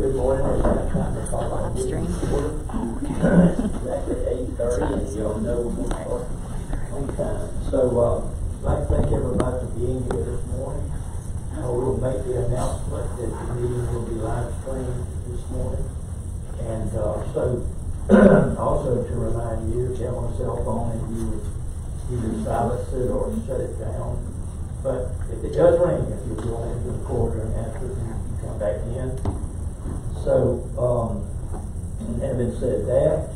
Good morning. Live stream. Exactly 8:30, and you'll know we'll start on time. So, I'd like to thank everybody for being here this morning. We'll make the announcement that the meeting will be live streamed this morning. And also to remind you, if you have a cell phone, and you would either silence it or shut it down. But if it does ring, if you go into the corridor and after you come back in. So, having said that,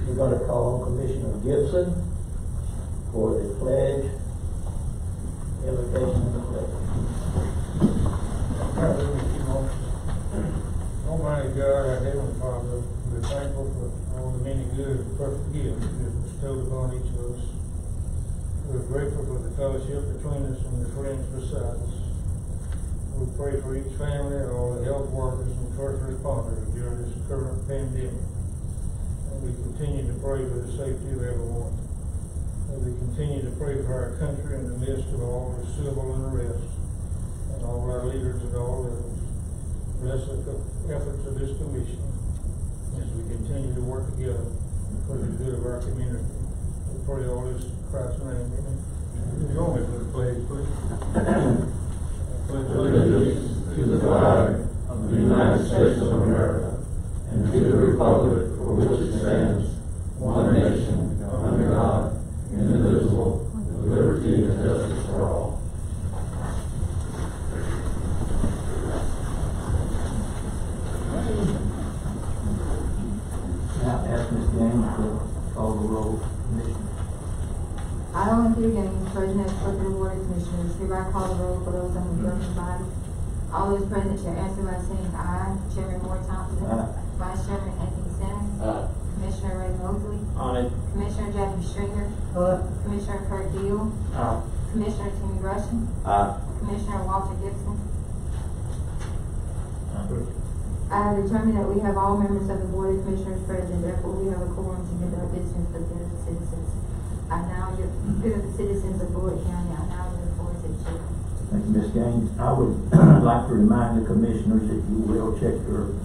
we're going to call on Commissioner Gibson for the pledge, invocation of the pledge. Almighty God, our Heavenly Father, we're thankful for all the many good and perfect gifts you have bestowed upon each of us. We're grateful for the fellowship between us and the friends beside us. We pray for each family and all the health workers and first responders during this current pandemic. And we continue to pray for the safety of everyone. And we continue to pray for our country in the midst of all the civil unrest and all our leaders at all levels. Bless the efforts of this commission as we continue to work together for the good of our community. We pray all this in Christ's name. Amen. Join me for the pledge, please. Allegiance to the flag of the United States of America and to the republic for which it stands, one nation, under God, indivisible, with liberty and justice for all. Now ask Ms. Gaines to call the roll, Commissioner. I, Olympia Gaines, President of the Board of Commissioners, hereby call the roll for those on the governing body. All those present shall answer by saying aye. Chairman Moore Thompson. Aye. Vice Chairman Anthony Simmons. Aye. Commissioner Ray Mosley. Aye. Commissioner Jackie Stringer. Commissioner Kurt Deal. Aye. Commissioner Timmy Rushing. Aye. Commissioner Walter Gibson. I have determined that we have all members of the Board of Commissioners present, therefore we have a quorum to conduct business for the good of the citizens. I now give good of the citizens of Floyd County. I now give the floor to the chair. Thank you, Ms. Gaines. I would like to remind the commissioners that you will check your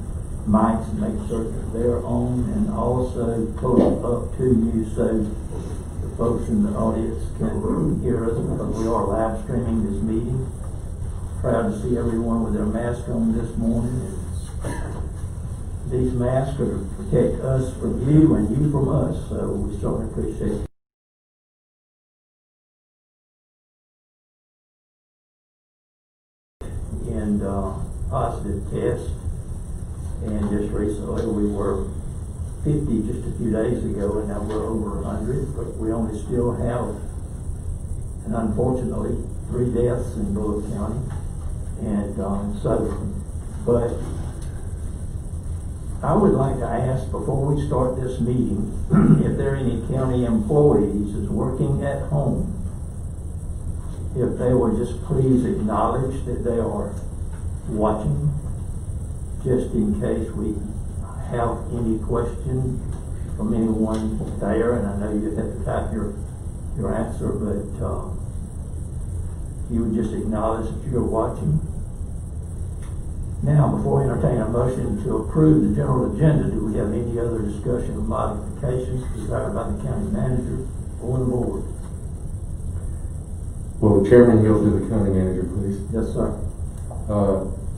mics and make certain that they're on, and also pull it up to you so the folks in the audience can hear us, because we are live streaming this meeting. Proud to see everyone with their mask on this morning. These masks are to protect us from you and you from us, so we certainly appreciate it. And positive test, and just recently we were 50 just a few days ago, and now we're over 100, but we only still have, and unfortunately, 3 deaths in BOC County. And but I would like to ask, before we start this meeting, if there are any county employees that's working at home, if they would just please acknowledge that they are watching, just in case we have any question from anyone there. And I know you have to type your answer, but you would just acknowledge that you're watching. Now, before we entertain a motion to approve the general agenda, do we have any other discussion of modifications desired by the county manager or the board? Will the chairman yield to the county manager, please? Yes, sir.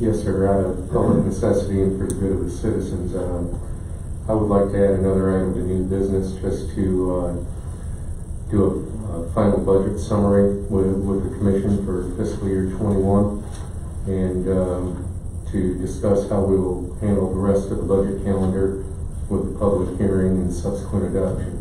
Yes, sir. Out of public necessity and for the good of the citizens, I would like to add another item to new business, just to do a final budget summary with the commission for fiscal year 21, and to discuss how we will handle the rest of the budget calendar with the public hearing and subsequent adoption.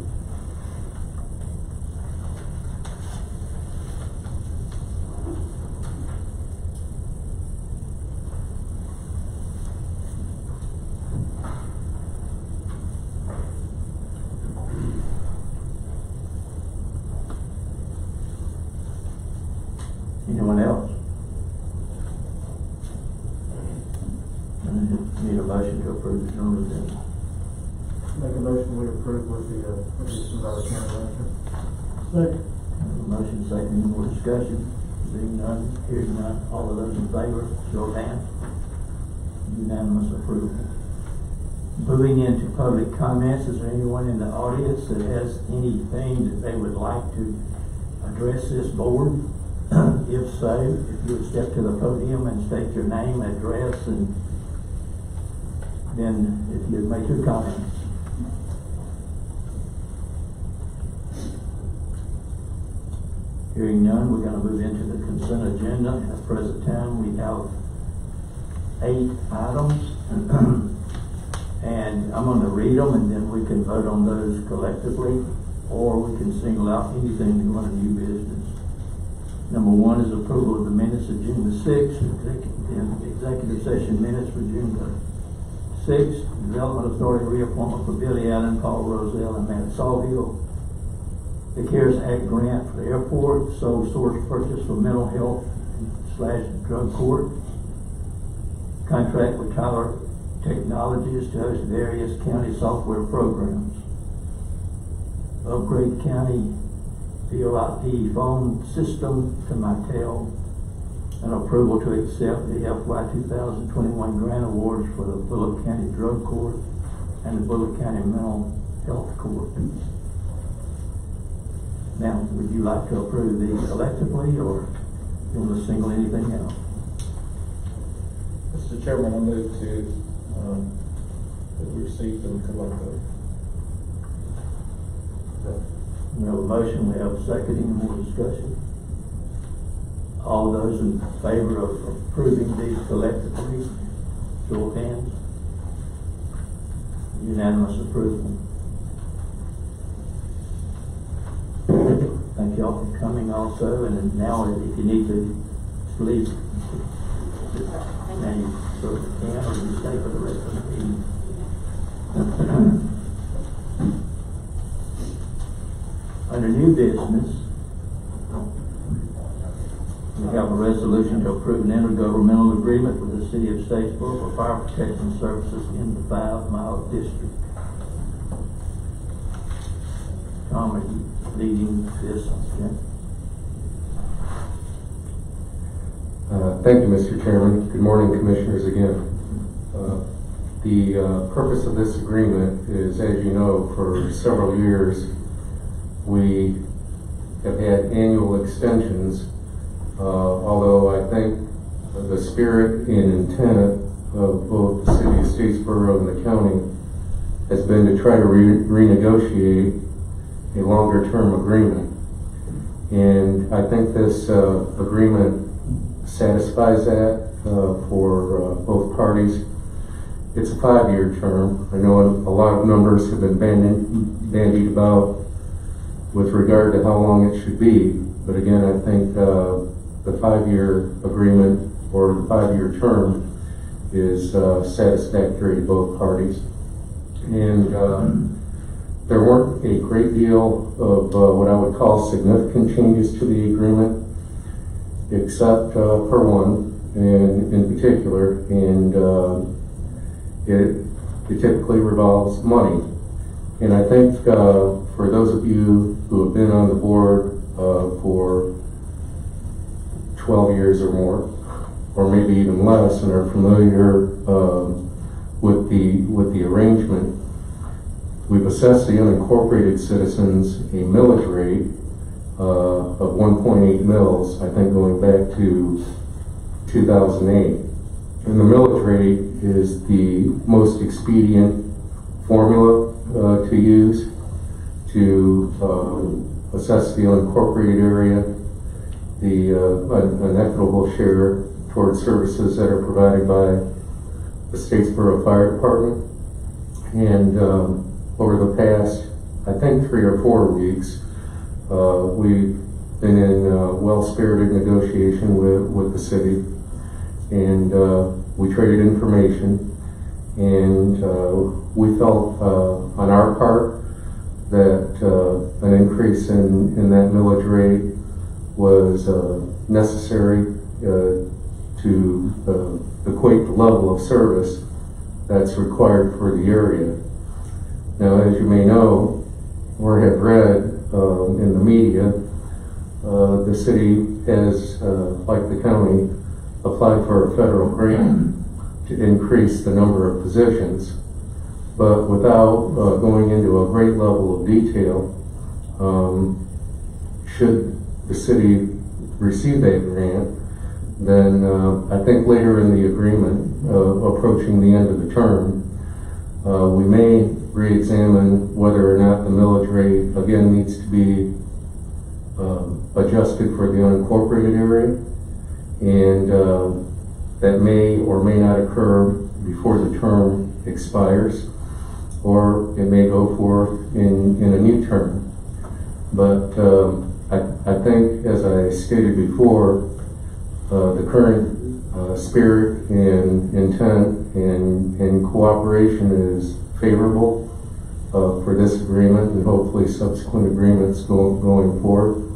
Anyone else? Need a motion to approve the general agenda. Make a motion we approve with the addition of our county manager. Second. Motion second, any more discussion? Seeing none, hearing none, all of those in favor, show of hands. Unanimous approval. Moving into public comments, is there anyone in the audience that has anything that they would like to address this board? If so, if you would step to the podium and state your name, address, and then if you'd make your comments. Hearing none, we're going to move into the consent agenda. At the present time, we have 8 items. And I'm going to read them, and then we can vote on those collectively, or we can single out anything we want to new business. Number 1 is approval of the minutes of June the 6th, executive session minutes for June the 6th, Development Authority reappointment for Billy Allen, Paul Roselle, and Matt Sawhill. The CARES Act grant for the airport, sole source purchase for mental health / drug court. Contract with Tyler Technologies to host various county software programs. Upgrade county VoIP phone system to Mitel. And approval to accept the FY 2021 grant awards for the Bullock County Drug Court and the Bullock County Mental Health Court. Now, would you like to approve these collectively, or you want to single anything out? Mr. Chairman, I move to that we receive them collectively. We have a motion, we have a second, any more discussion? All those in favor of approving these collectively, show of hands. Unanimous approval. Thank you all for coming also, and now if you need to leave, now you certainly can, or you stay for the rest of the meeting. Under new business, we have a resolution to approve an intergovernmental agreement with the City of Statesboro for fire protection services in the 5-mile district. Tom, are you leading this? Okay. Thank you, Mr. Chairman. Good morning, Commissioners, again. The purpose of this agreement is, as you know, for several years, we have had annual extensions, although I think the spirit and intent of both the City of Statesboro and the county has been to try to renegotiate a longer-term agreement. And I think this agreement satisfies that for both parties. It's a 5-year term. I know a lot of numbers have been bandied about with regard to how long it should be, but again, I think the 5-year agreement or the 5-year term is satisfactory to both parties. And there weren't a great deal of what I would call significant changes to the agreement, except for one, and in particular, and it typically revolves money. And I think for those of you who have been on the board for 12 years or more, or maybe even less, and are familiar with the arrangement, we've assessed the unincorporated citizens a millage rate of 1.8 mils, I think going back to 2008. And the millage rate is the most expedient formula to use to assess the unincorporated area, an equitable share towards services that are provided by the Statesboro Fire Department. And over the past, I think, 3 or 4 weeks, we've been in well-spirited negotiation with the city, and we traded information, and we felt on our part that an increase in that millage rate was necessary to equate the level of service that's required for the area. Now, as you may know or have read in the media, the city has, like the county, applied for a federal grant to increase the number of positions. But without going into a great level of detail, should the city receive that grant, then I think later in the agreement, approaching the end of the term, we may re-examine whether or not the millage rate again needs to be adjusted for the unincorporated area, and that may or may not occur before the term expires, or it may go forth in a new term. But I think, as I stated before, the current spirit and intent and cooperation is favorable for this agreement and hopefully subsequent agreements going forward.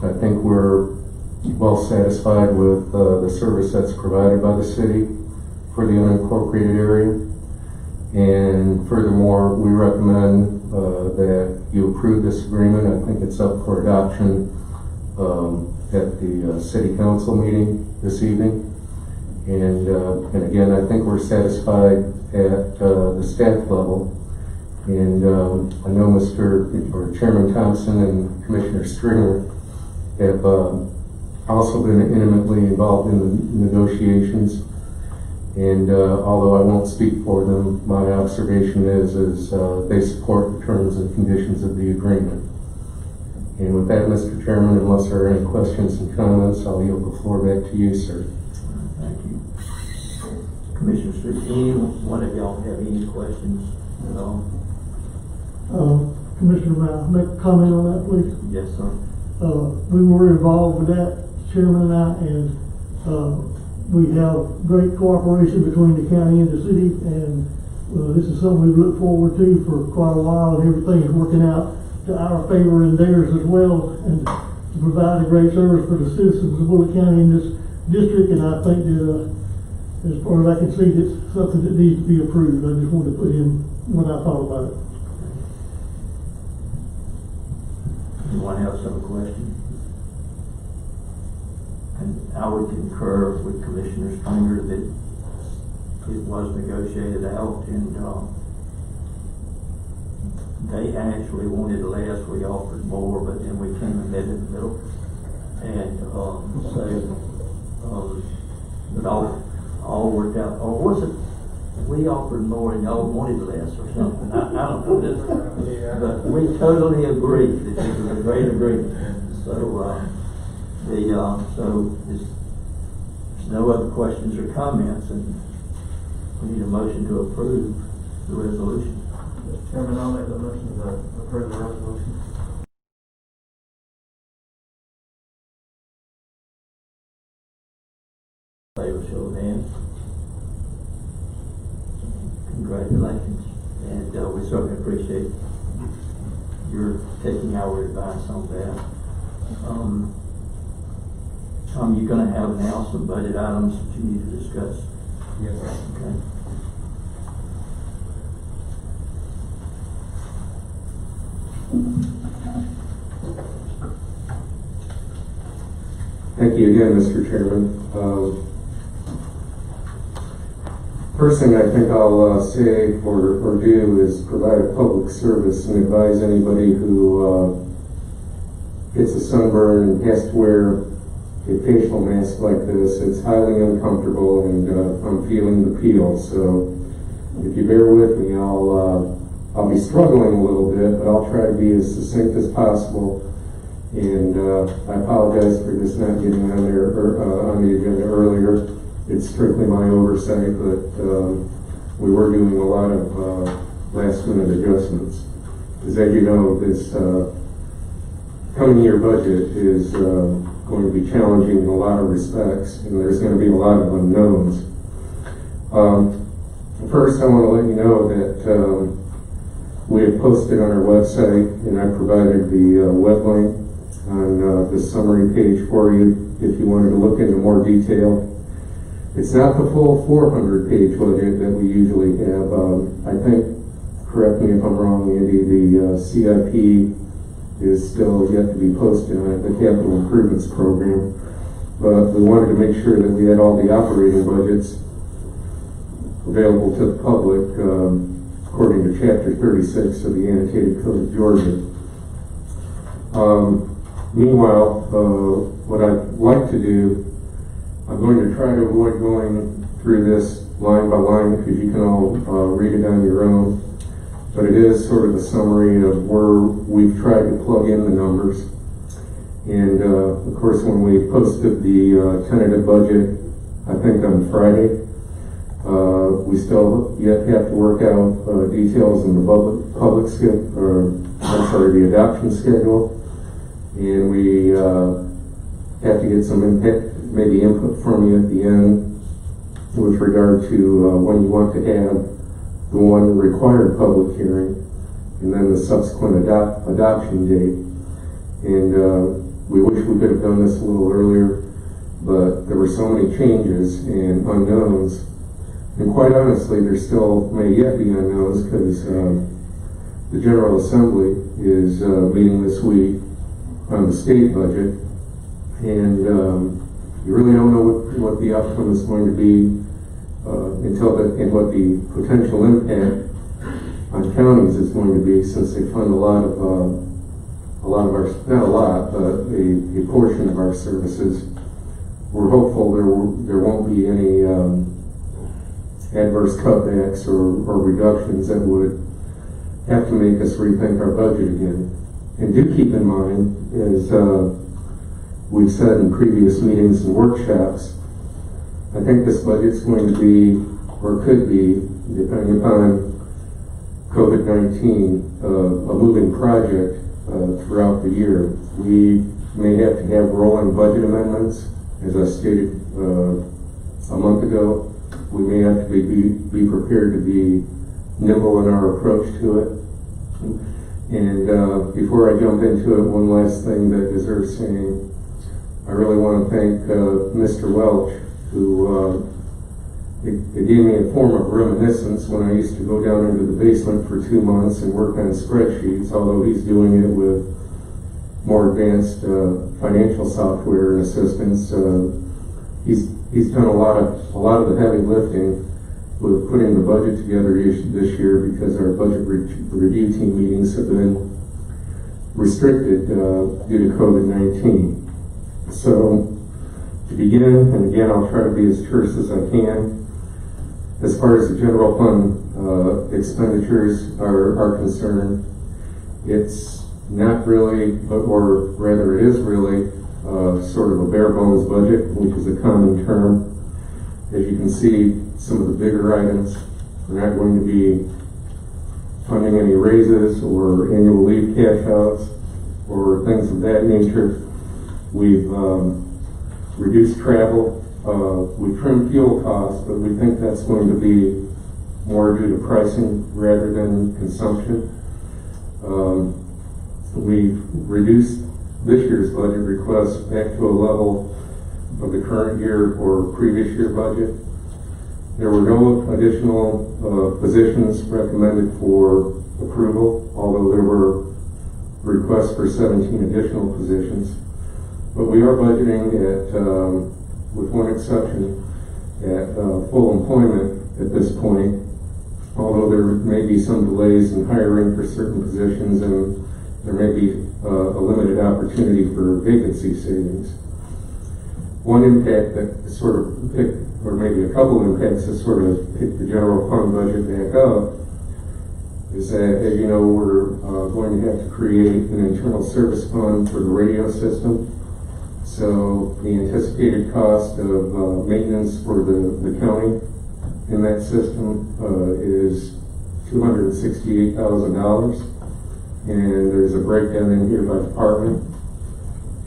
I think we're well satisfied with the service that's provided by the city for the unincorporated area. And furthermore, we recommend that you approve this agreement. I think it's up for adoption at the city council meeting this evening. And again, I think we're satisfied at the staff level. And I know Chairman Thompson and Commissioner Stringer have also been intimately involved in the negotiations. And although I won't speak for them, my observation is they support the terms and conditions of the agreement. And with that, Mr. Chairman, unless there are any questions and comments, I'll yield the floor back to you, sir. Thank you. Commissioner Street, any one of y'all have any questions at all? Commissioner, may I make a comment on that, please? Yes, sir. We were involved with that, Chairman and I, and we have great cooperation between the county and the city, and this is something we've looked forward to for quite a while, and everything is working out to our favor and theirs as well, and to provide a great service for the citizens of Bullitt County in this district. And I think that as far as I can see, it's something that needs to be approved. I just wanted to put in what I thought about it. Anyone else have a question? And I would concur with Commissioner Stringer that it was negotiated out, and they actually wanted less. We offered more, but then we came and met in the middle. And but all worked out. Or was it we offered more and y'all wanted less or something? I don't know this, but we totally agree that this is a great agreement. So there's no other questions or comments, and we need a motion to approve the resolution. Mr. Chairman, I'll make the motion to approve the resolution. Favor, show of hands. Congratulations, and we certainly appreciate your taking our advice on that. Tom, you're going to have now some budget items that you need to discuss. Yes, sir. Okay. Thank you again, Mr. Chairman. First thing I think I'll say or do is provide a public service and advise anybody who gets a sunburn and has to wear a facial mask like this. It's highly uncomfortable, and I'm feeling the peel. So if you bear with me, I'll be struggling a little bit, but I'll try to be as succinct as possible. And I apologize for just not getting on there on the agenda earlier. It's strictly my oversight, but we were doing a lot of last-minute adjustments. As you know, this coming year budget is going to be challenging in a lot of respects, and there's going to be a lot of unknowns. First, I want to let you know that we have posted on our website, and I provided the web link on the summary page for you if you wanted to look into more detail. It's not the full 400-page budget that we usually have. I think, correct me if I'm wrong, Andy, the CIP is still yet to be posted on the Capital Improvements Program. But we wanted to make sure that we had all the operating budgets available to the public, according to Chapter 36 of the Annotated Code of Georgia. Meanwhile, what I'd like to do, I'm going to try to avoid going through this line by line, because you can all read it on your own. But it is sort of a summary of where we've tried to plug in the numbers. And of course, when we posted the tentative budget, I think on Friday, we still yet have to work out details in the the adoption schedule. And we have to get some input from you at the end with regard to when you want to have the one required public hearing, and then the subsequent adoption date. And we wish we could have done this a little earlier, but there were so many changes and unknowns. And quite honestly, there still may yet be unknowns, because the General Assembly is meeting this week on the state budget, and you really don't know what the outcome is going to be and what the potential impact on counties is going to be, since they fund a lot of our, not a lot, but a portion of our services. We're hopeful there won't be any adverse cutbacks or reductions that would have to make us rethink our budget again. And do keep in mind, as we've said in previous meetings and workshops, I think this budget's going to be, or could be, depending upon COVID-19, a moving project throughout the year. We may have to have rolling budget amendments, as I stated a month ago. We may have to be prepared to be nimble in our approach to it. And before I jump into it, one last thing that deserves saying. I really want to thank Mr. Welch, who it gave me a form of reminiscence when I used to go down into the basement for 2 months and work on spreadsheets, although he's doing it with more advanced financial software and assistance. He's done a lot of the heavy lifting with putting the budget together this year, because our budget review team meetings have been restricted due to COVID-19. So, to begin, and again, I'll try to be as terse as I can. As far as the general fund expenditures are concerned, it's not really, or rather it is really, sort of a bare bones budget, which is a common term. As you can see, some of the bigger items, we're not going to be funding any raises or annual leave cash outs or things of that nature. We've reduced travel. We trimmed fuel costs, but we think that's going to be more due to pricing rather than consumption. We've reduced this year's budget request back to a level of the current year or previous year budget. There were no additional positions recommended for approval, although there were requests for 17 additional positions. But we are budgeting at, with one exception, at full employment at this point, although there may be some delays in hiring for certain positions, and there may be a limited opportunity for vacancy savings. One impact that sort of picked, or maybe a couple impacts that sort of picked the general fund budget back up, is that, as you know, we're going to have to create an internal service fund for the radio system. So the anticipated cost of maintenance for the county in that system is $268,000, and there's a breakdown in here by department.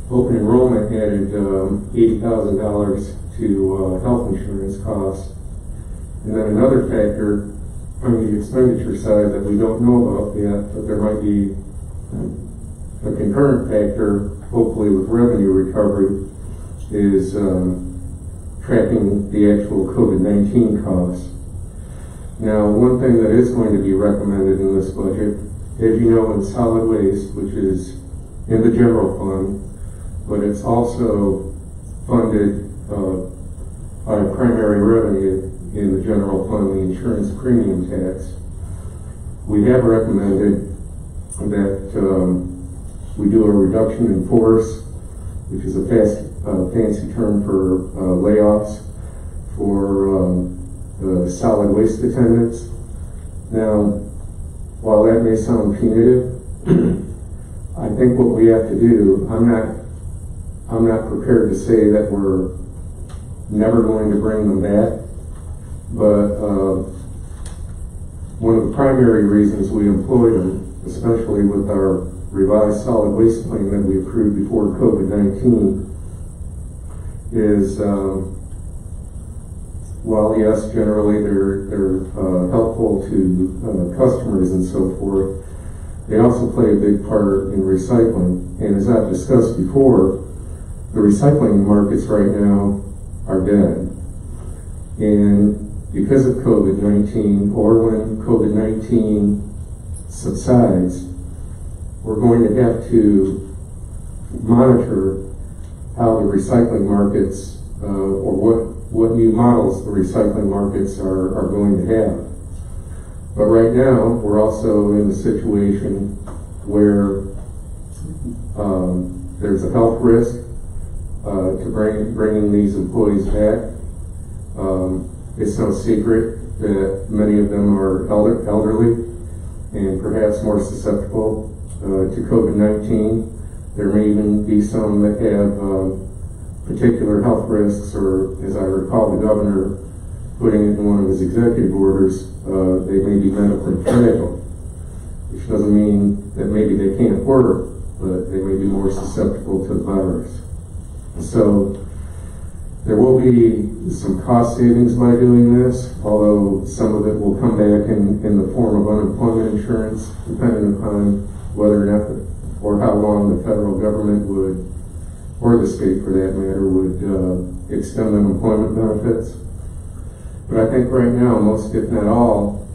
Open enrollment added $80,000 to health insurance costs. And then another factor on the expenditure side that we don't know about yet, but there might be a concurrent factor, hopefully with revenue recovery, is tracking the actual COVID-19 costs. Now, one thing that is going to be recommended in this budget, as you know, in solid waste, which is in the general fund, but it's also funded by primary revenue in the general fund, the insurance premium tax. We have recommended that we do a reduction in force, which is a fancy term for layoffs for the solid waste attendants. Now, while that may sound punitive, I think what we have to do, I'm not prepared to say that we're never going to bring them back, but one of the primary reasons we employed them, especially with our revised solid waste plan that we approved before COVID-19, is while yes, generally they're helpful to customers and so forth, they also play a big part in recycling. And as I've discussed before, the recycling markets right now are dead. And because of COVID-19, or when COVID-19 subsides, we're going to have to monitor how the recycling markets, or what new models the recycling markets are going to have. But right now, we're also in a situation where there's a health risk to bringing these employees back. It's no secret that many of them are elderly and perhaps more susceptible to COVID-19. There may even be some that have particular health risks, or as I recall the governor putting it in one of his executive orders, they may be medically fragile, which doesn't mean that maybe they can't work, but they may be more susceptible to the virus. So there will be some cost savings by doing this, although some of it will come back in the form of unemployment insurance, depending upon whether or not or how long the federal government would, or the state for that matter, would extend unemployment benefits. But I think right now, most, if not all,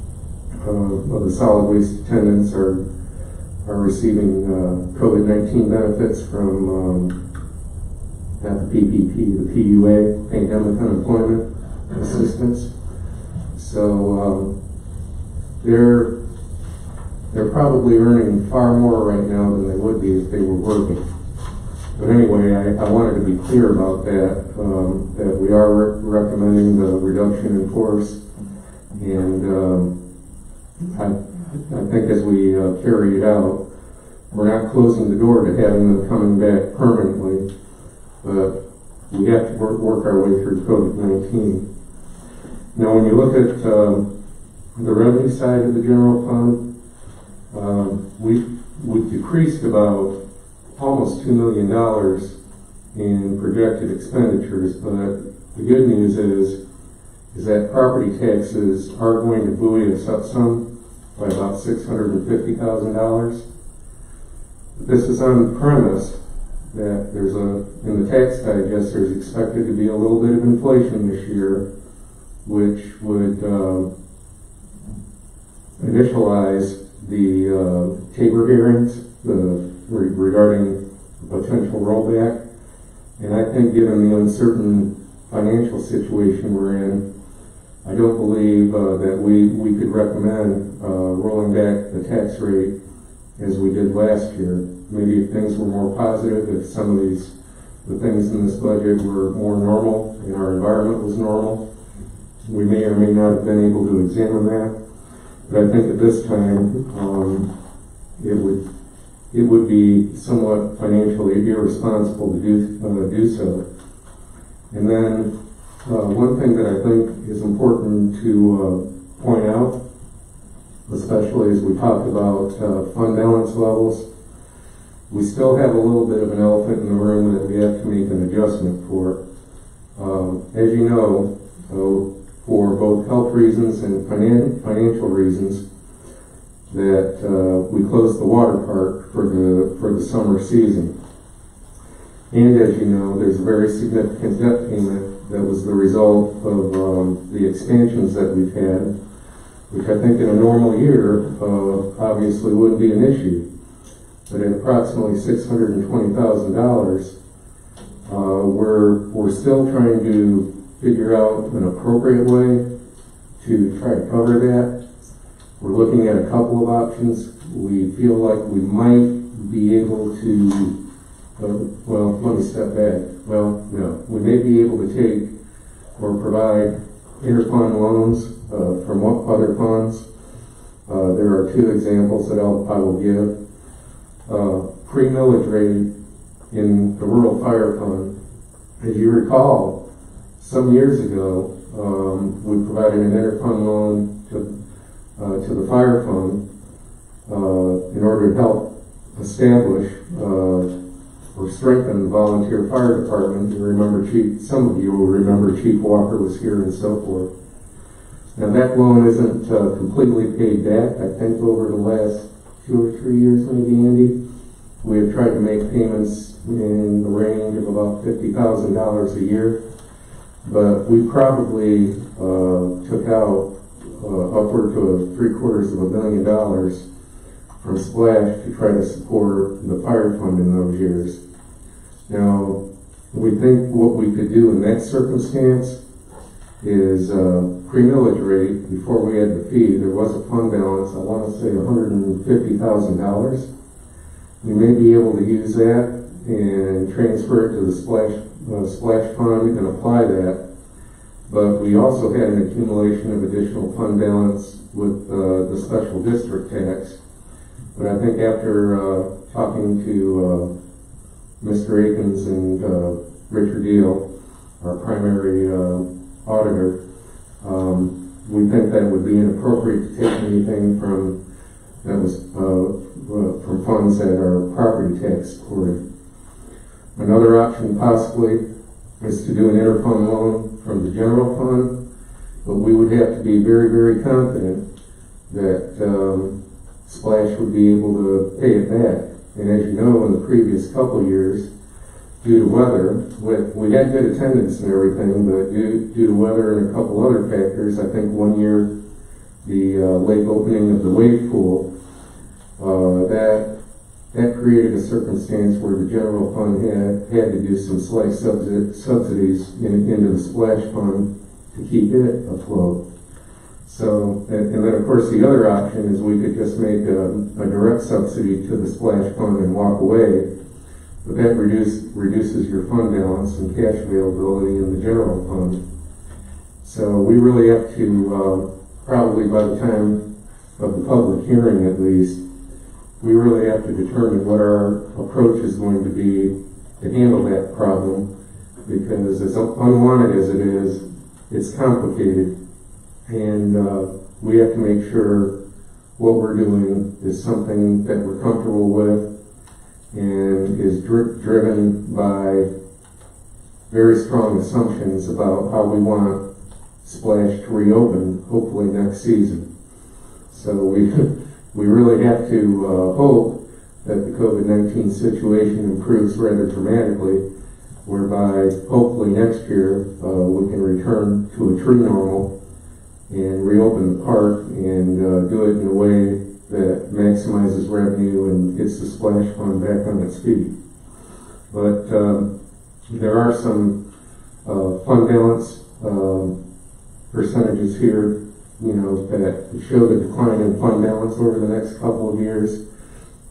of the solid waste attendants are receiving COVID-19 benefits from not the PPP, the PUA, Pandemic Unemployment Assistance. So they're probably earning far more right now than they would be if they were working. But anyway, I wanted to be clear about that, that we are recommending the reduction in force, and I think as we carry it out, we're not closing the door to having them coming back permanently, but we have to work our way through COVID-19. Now, when you look at the revenue side of the general fund, we've decreased about almost $2 million in projected expenditures, but the good news is that property taxes are going to buoy us up some by about $650,000. This is on the premise that in the tax digest, there's expected to be a little bit of inflation this year, which would initialize the Tabor hearings, regarding potential rollback. And I think given the uncertain financial situation we're in, I don't believe that we could recommend rolling back the tax rate as we did last year. Maybe if things were more positive, if some of the things in this budget were more normal and our environment was normal, we may or may not have been able to examine that. But I think at this time, it would be somewhat financially irresponsible to do so. And then one thing that I think is important to point out, especially as we talked about fund balance levels, we still have a little bit of an elephant in the room that we have to make an adjustment for. As you know, for both health reasons and financial reasons, that we closed the water park for the summer season. And as you know, there's a very significant debt payment that was the result of the expansions that we've had, which I think in a normal year obviously wouldn't be an issue. But at approximately $620,000, we're still trying to figure out an appropriate way to try to cover that. We're looking at a couple of options. We feel like we might be able to, well, let me step back. Well, no, we may be able to take or provide interfund loans from other funds. There are two examples that I will give. Pre-millage rate in the Rural Fire Fund. As you recall, some years ago, we provided an interfund loan to the fire fund in order to help establish or strengthen the volunteer fire department. You remember some of you will remember Chief Walker was here and so forth. Now that loan isn't completely paid back. I think over the last 2 or 3 years, maybe, Andy, we have tried to make payments in the range of about $50,000 a year, but we probably took out upward to $750 million from Splash to try to support the fire fund in those years. Now, we think what we could do in that circumstance is pre-millage rate. Before we had the fee, there was a fund balance, I want to say $150,000. We may be able to use that and transfer it to the splash fund and apply that. But we also had an accumulation of additional fund balance with the special district tax. But I think after talking to Mr. Akins and Richard Deal, our primary auditor, we think that it would be inappropriate to take anything from funds that are property tax supported. Another option possibly is to do an interfund loan from the general fund, but we would have to be very, very confident that Splash would be able to pay it back. And as you know, in the previous couple of years, due to weather, we had good attendance and everything, but due to weather and a couple other factors, I think one year the late opening of the wave pool, that created a circumstance where the general fund had to do some slight subsidies into the splash fund to keep it afloat. So, and then of course the other option is we could just make a direct subsidy to the splash fund and walk away, but that reduces your fund balance and cash availability in the general fund. So we really have to, probably by the time of the public hearing at least, we really have to determine what our approach is going to be to handle that problem, because as unwanted as it is, it's complicated, and we have to make sure what we're doing is something that we're comfortable with and is driven by very strong assumptions about how we want Splash to reopen, hopefully next season. So we really have to hope that the COVID-19 situation improves rather dramatically, whereby hopefully next year we can return to a true normal and reopen the park and do it in a way that maximizes revenue and gets the splash fund back on its feet. But there are some fund balance percentages here, that show the decline in fund balance over the next couple of years,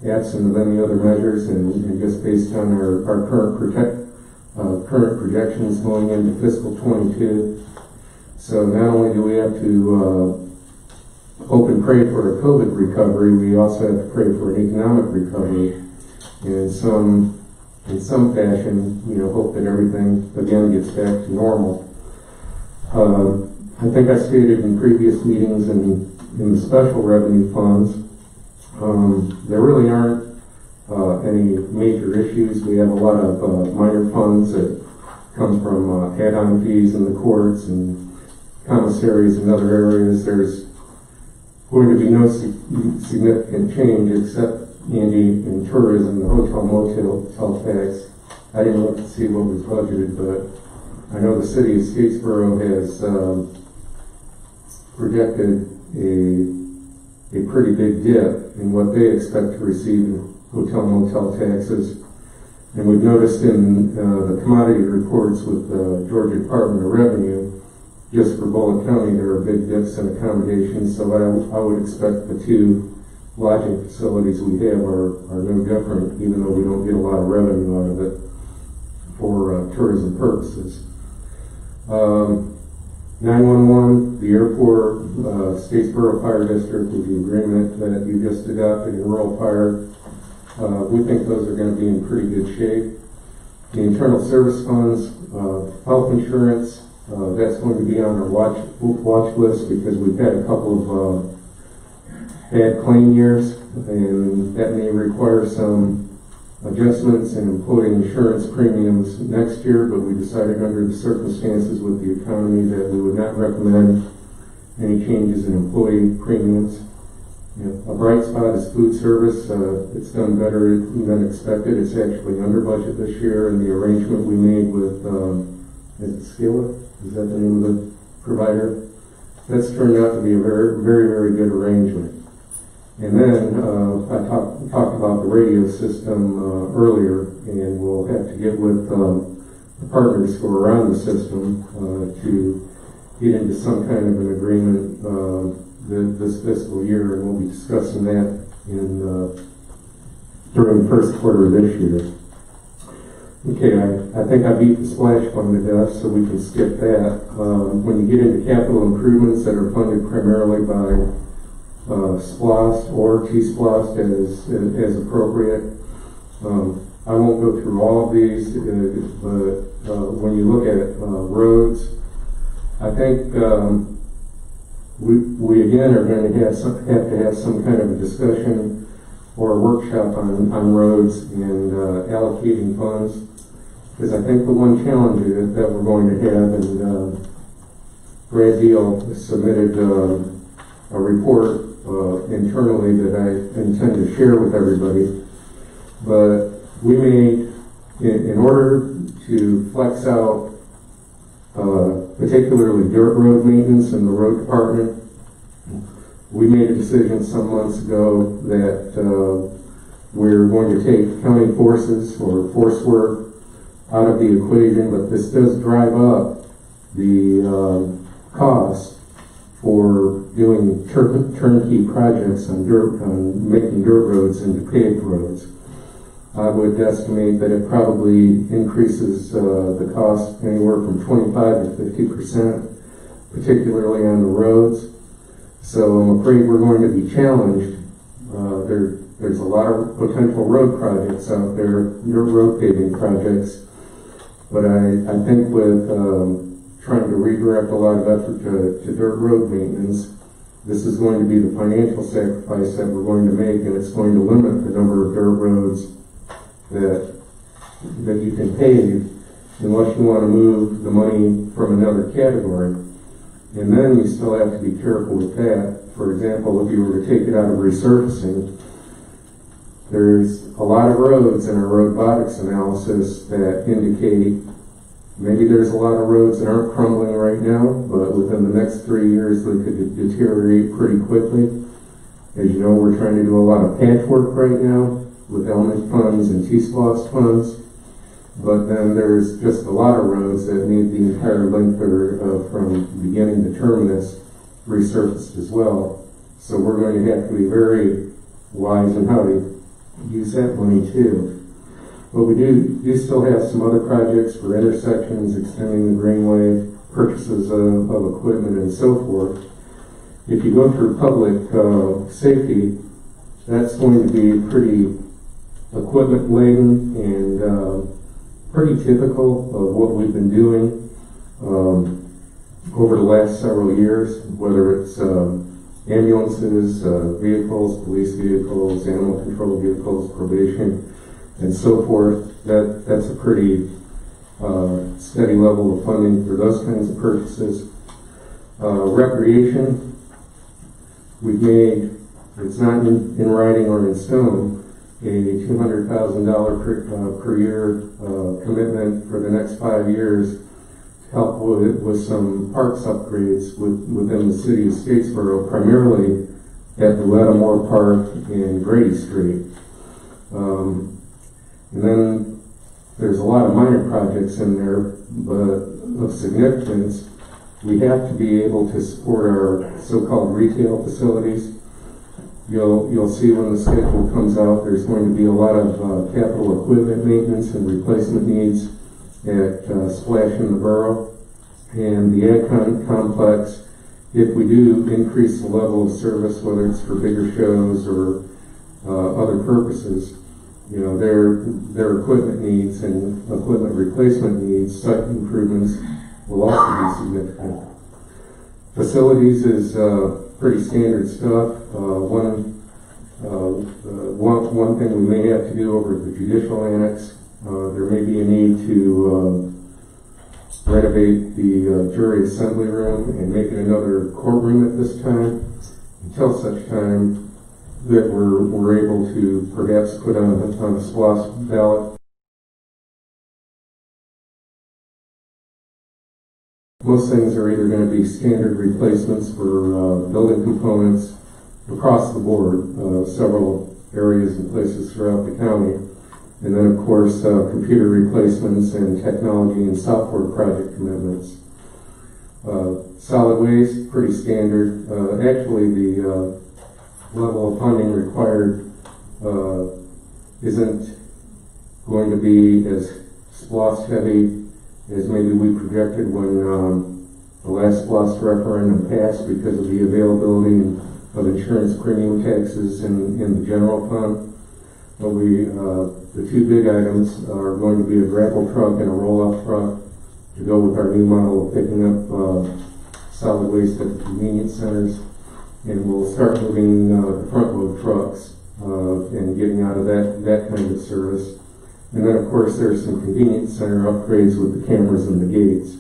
absent of any other measures, and just based on our current projections going into fiscal 22. So not only do we have to hope and pray for a COVID recovery, we also have to pray for an economic recovery, and in some fashion, hope that everything again gets back to normal. I think I stated in previous meetings in the special revenue funds, there really aren't any major issues. We have a lot of minor funds that come from add-on fees in the courts and commissaries and other areas. There's going to be no significant change except, Andy, in tourism, the hotel motel tax. I didn't look to see what was budgeted, but I know the city of Statesboro has projected a pretty big dip in what they expect to receive in hotel motel taxes. And we've noticed in the commodity reports with the Georgia Department of Revenue just for Bullitt County, there are big dips in accommodations, so I would expect the two lodging facilities we have are no different, even though we don't get a lot of revenue out of it for tourism purposes. 911, the airport, Statesboro Fire District, with the agreement that you just adopted in rural fire, we think those are going to be in pretty good shape. The internal service funds, health insurance, that's going to be on our watch list because we've had a couple of bad claim years, and that may require some adjustments in employee insurance premiums next year, but we decided under the circumstances with the economy that we would not recommend any changes in employee premiums. A bright spot is food service. It's done better than expected. It's actually under budget this year, and the arrangement we made with Skillet, is that the name of the provider? That's turned out to be a very, very, very good arrangement. And then I talked about the radio system earlier, and we'll have to get with the partners who are on the system to get into some kind of an agreement this fiscal year, and we'll be discussing that during the first quarter of this year. Okay, I think I beat the splash fund to death, so we can skip that. When you get into capital improvements that are funded primarily by SPLOST or T-SPLOST as appropriate. I won't go through all of these, but when you look at roads, I think we again are going to have to have some kind of a discussion or a workshop on roads and allocating funds, because I think the one challenge that we're going to have, and Brad Deal submitted a report internally that I intend to share with everybody, but we made, in order to flex out particularly dirt road maintenance in the road department, we made a decision some months ago that we're going to take county forces or force work out of the equation, but this does drive up the cost for doing turnkey projects on making dirt roads into paved roads. I would estimate that it probably increases the cost anywhere from 25 to 50%, particularly on the roads. So I'm afraid we're going to be challenged. There's a lot of potential road projects out there, road paving projects, but I think with trying to redirect a lot of effort to dirt road maintenance, this is going to be the financial sacrifice that we're going to make, and it's going to limit the number of dirt roads that you can pave unless you want to move the money from another category. And then you still have to be careful with that. For example, if you were to take it out of resurfacing, there's a lot of roads in our robotics analysis that indicate maybe there's a lot of roads that aren't crumbling right now, but within the next 3 years they could deteriorate pretty quickly. As you know, we're trying to do a lot of patchwork right now with element funds and T-SPLOST funds, but then there's just a lot of roads that need the entire length from beginning to terminus resurfaced as well. So we're going to have to be very wise in how to use that money too. But we do still have some other projects for intersections, extending the greenway, purchases of equipment, and so forth. If you go through public safety, that's going to be pretty equipment laden and pretty typical of what we've been doing over the last several years, whether it's ambulances, vehicles, police vehicles, animal control vehicles, probation, and so forth. That's a pretty steady level of funding for those kinds of purchases. Recreation, we've made, it's not in writing or in stone, a $200,000 per year commitment for the next 5 years to help with some parks upgrades within the city of Statesboro, primarily at the Lattimore Park and Grady Street. And then there's a lot of minor projects in there, but of significance. we have to be able to support our so-called retail facilities. You'll see when the schedule comes out, there's going to be a lot of capital equipment maintenance and replacement needs at Splash in the Borough. And the Ag Complex, if we do increase the level of service, whether it's for bigger shows or other purposes, you know, their equipment needs and equipment replacement needs, site improvements will also be significant. Facilities is pretty standard stuff. One thing we may have to do over at the judicial annex, there may be a need to renovate the jury assembly room and make it another courtroom at this time, until such time that we're able to perhaps put on a SPLOST ballot. Most things are either going to be standard replacements for building components across the board, several areas and places throughout the county. And then, of course, computer replacements and technology and software project commitments. Solid waste, pretty standard. Actually, the level of funding required isn't going to be as SPLOST heavy as maybe we projected when the last SPLOST referendum passed, because of the availability of insurance premium taxes in the general fund. But the two big items are going to be a gravel truck and a roll-off truck to go with our new model of picking up solid waste at the convenience centers. And we'll start moving the front load trucks and getting out of that kind of service. And then, of course, there's some convenience center upgrades with the cameras and the gates.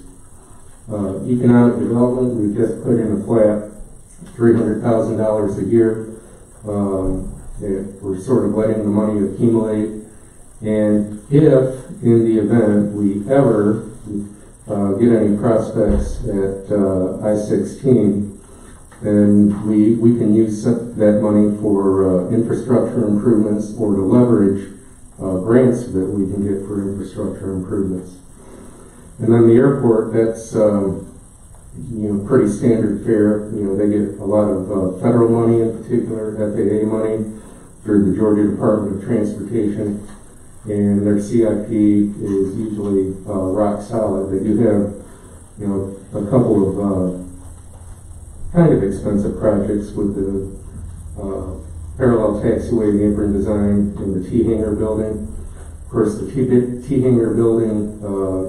Economic development, we've just put in a flat $300,000 a year. We're sort of letting the money accumulate. And if, in the event, we ever get any prospects at I-16, then we can use that money for infrastructure improvements or to leverage grants that we can get for infrastructure improvements. And then the airport, that's pretty standard fare. They get a lot of federal money, in particular FAA money through the Georgia Department of Transportation, and their CIP is usually rock solid. They do have a couple of kind of expensive projects with the parallel taxiway apron design in the T-Hangar building. Of course, the T-Hangar building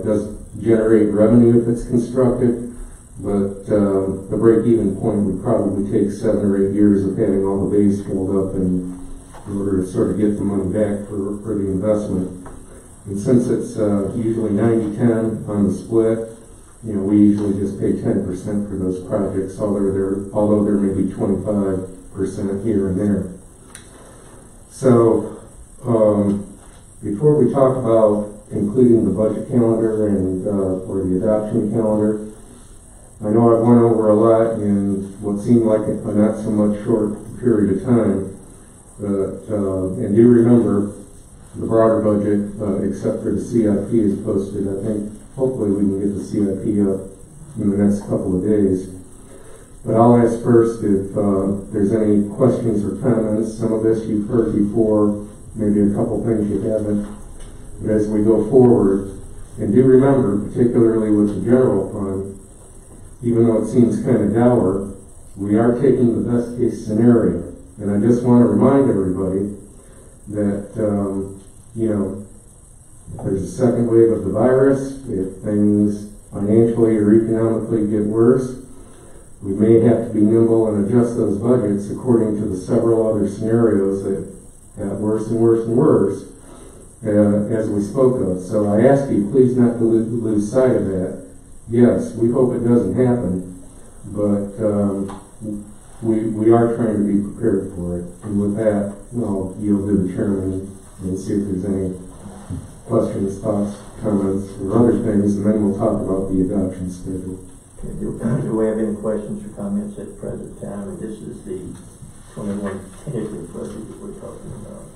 does generate revenue if it's constructed, but the break-even point would probably take 7 or 8 years of having all the bays filled up in order to sort of get the money back for the investment. And since it's usually 90-10 on the split, we usually just pay 10% for those projects, although there may be 25% here and there. So, before we talk about including the budget calendar and or the adoption calendar, I know I've went over a lot in what seemed like a not so much short period of time, but and do remember the broader budget, except for the CIP, is posted. I think hopefully we can get the CIP up in the next couple of days. But I'll ask first if there's any questions or comments. Some of this you've heard before, maybe a couple things you haven't. But as we go forward, and do remember, particularly with the general fund, even though it seems kind of dour, we are taking the best case scenario. And I just want to remind everybody that, if there's a second wave of the virus, if things financially or economically get worse, we may have to be nimble and adjust those budgets according to the several other scenarios that got worse and worse and worse, as we spoke of. So I ask you, please not to lose sight of that. Yes, we hope it doesn't happen, but we are trying to be prepared for it. And with that, I'll yield to the chairman and see if there's any questions, thoughts, comments, or other things, and then we'll talk about the adoption schedule. Okay, do we have any questions or comments at the present time? This is the 21 tentative budget that we're talking about.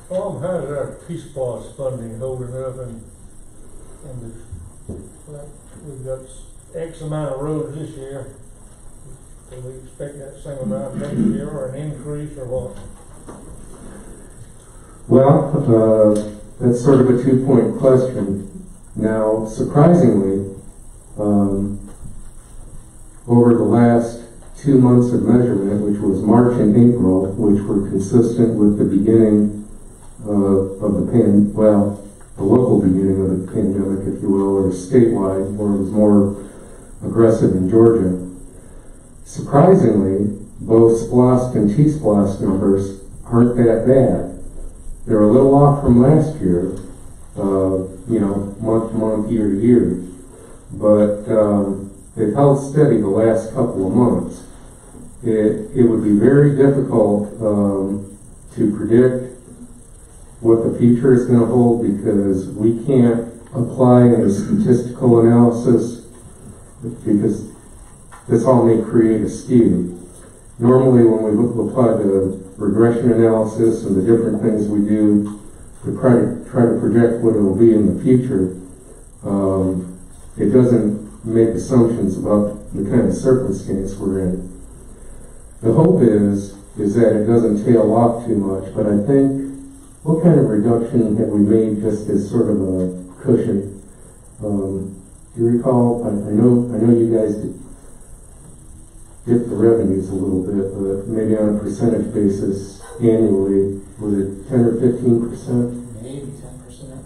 How's our Peace Plus funding holding up and we've got X amount of roads this year. Do we expect that same amount next year or an increase or what? Well, that's sort of a two-point question. Now, surprisingly, over the last 2 months of measurement, which was March and April, which were consistent with the beginning of the local beginning of the pandemic, if you will, or statewide, where it was more aggressive in Georgia. Surprisingly, both SPLOST and T-SPLOST numbers aren't that bad. They're a little off from last year, month to month, year to year, but they've held steady the last couple of months. It would be very difficult to predict what the future is going to hold because we can't apply a statistical analysis because this all may create a skew. Normally when we apply the regression analysis and the different things we do to try to project what it will be in the future, it doesn't make assumptions about the kind of circumstance we're in. The hope is that it doesn't tail off too much, but I think what kind of reduction have we made just as sort of a cushion? Do you recall? I know you guys dip the revenues a little bit, but maybe on a percentage basis annually, was it 10 or 15%? Maybe 10%.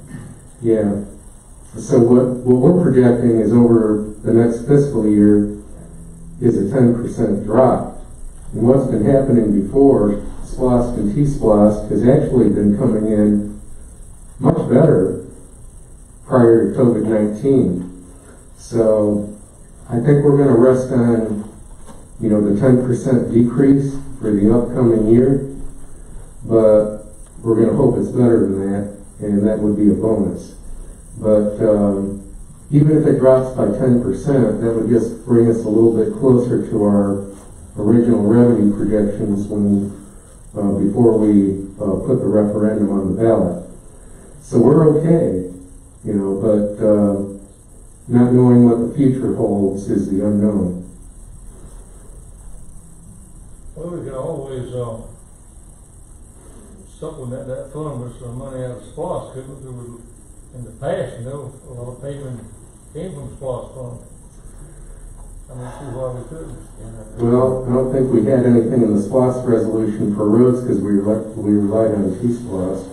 Yeah. So what we're projecting is over the next fiscal year is a 10% drop. And what's been happening before, SPLOST and T-SPLOST, has actually been coming in much better prior to COVID-19. So I think we're going to rest on, the 10% decrease for the upcoming year, but we're going to hope it's better than that, and that would be a bonus. But even if it drops by 10%, that would just bring us a little bit closer to our original revenue projections before we put the referendum on the ballot. So we're okay, but not knowing what the future holds is the unknown. Well, we can always supplement that fund with some money out of SPLOST. In the past, a lot of payment came from SPLOST fund. I don't see why we couldn't. Well, I don't think we had anything in the SPLOST resolution for roads because we relied on T-SPLOST.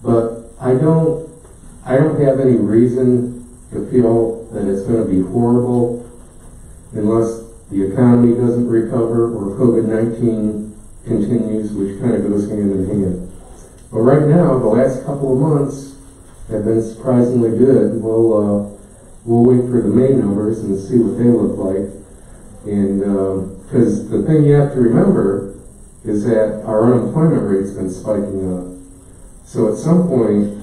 But I don't have any reason to feel that it's going to be horrible unless the economy doesn't recover or COVID-19 continues, which kind of goes hand in hand. But right now, the last couple of months have been surprisingly good. We'll wait for the May numbers and see what they look like. And because the thing you have to remember is that our unemployment rate's been spiking up. So at some point,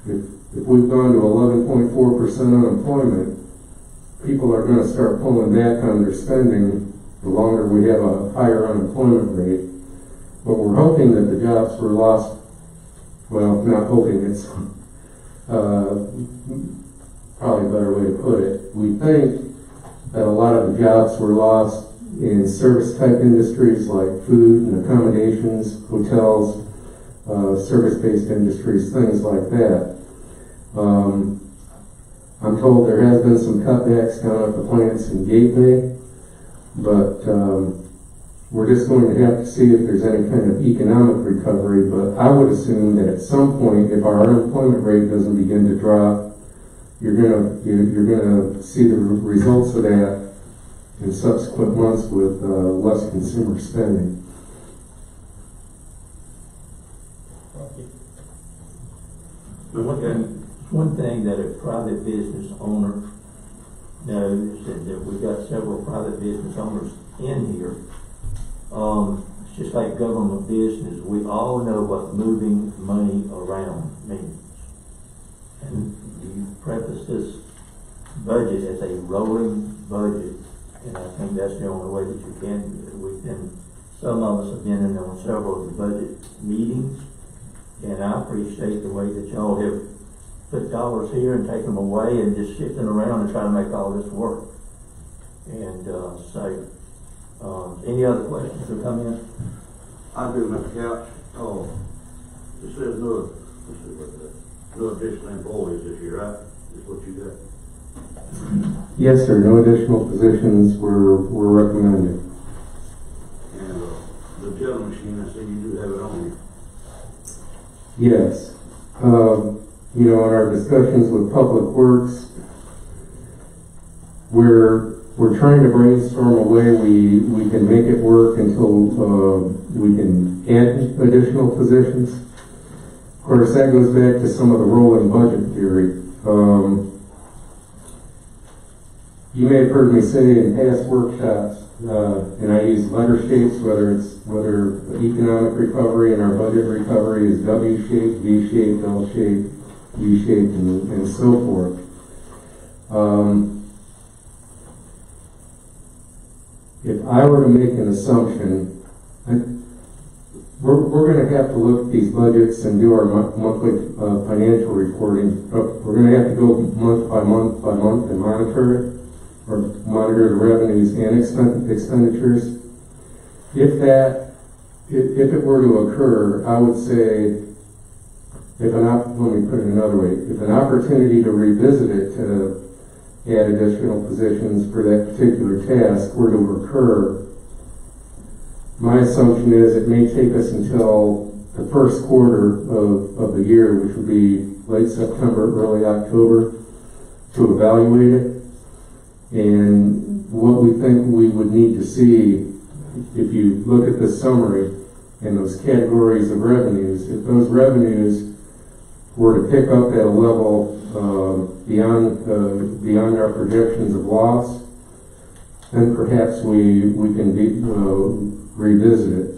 if we've gone to 11.4% unemployment, people are going to start pulling back on their spending the longer we have a higher unemployment rate. But we're hoping that the jobs were lost, well, not hoping, it's probably a better way to put it. We think that a lot of the jobs were lost in service-type industries like food and accommodations, hotels, service-based industries, things like that. I'm told there has been some cutbacks down at the plants in Gateway, but we're just going to have to see if there's any kind of economic recovery. But I would assume that at some point, if our unemployment rate doesn't begin to drop, you're gonna see the results of that in subsequent months with less consumer spending. One thing that a private business owner knows, and that we've got several private business owners in here, it's just like government business. We all know what moving money around means. And you preface this budget as a rolling budget, and I think that's the only way that you can do it. We've been some of us have been in on several of the budget meetings, and I appreciate the way that y'all have put dollars here and take them away and just shifting around and try to make all this work. And, any other questions or comments? I do, Mr. Couch. It says no, let's see what that, no additional employees this year, right? Is what you got? Yes, sir, no additional positions were recommended. And, the gentleman machine, I see you do have it on you. Yes. You know, in our discussions with Public Works, we're trying to brainstorm a way we can make it work until we can add additional positions. Of course, that goes back to some of the rolling budget theory. You may have heard me say in past workshops, and I use letter shapes, whether economic recovery and our budget recovery is W-shaped, V-shaped, L-shaped, U-shaped, and so forth. If I were to make an assumption, we're going to have to look at these budgets and do our monthly financial reporting. We're going to have to go month by month and monitor it, or monitor the revenues and expenditures. If it were to occur, I would say, let me put it another way, if an opportunity to revisit it to add additional positions for that particular task were to occur, my assumption is it may take us until the first quarter of the year, which would be late September, early October, to evaluate it. And what we think we would need to see, if you look at the summary and those categories of revenues, if those revenues were to pick up at a level beyond our projections of loss, then perhaps we can revisit it.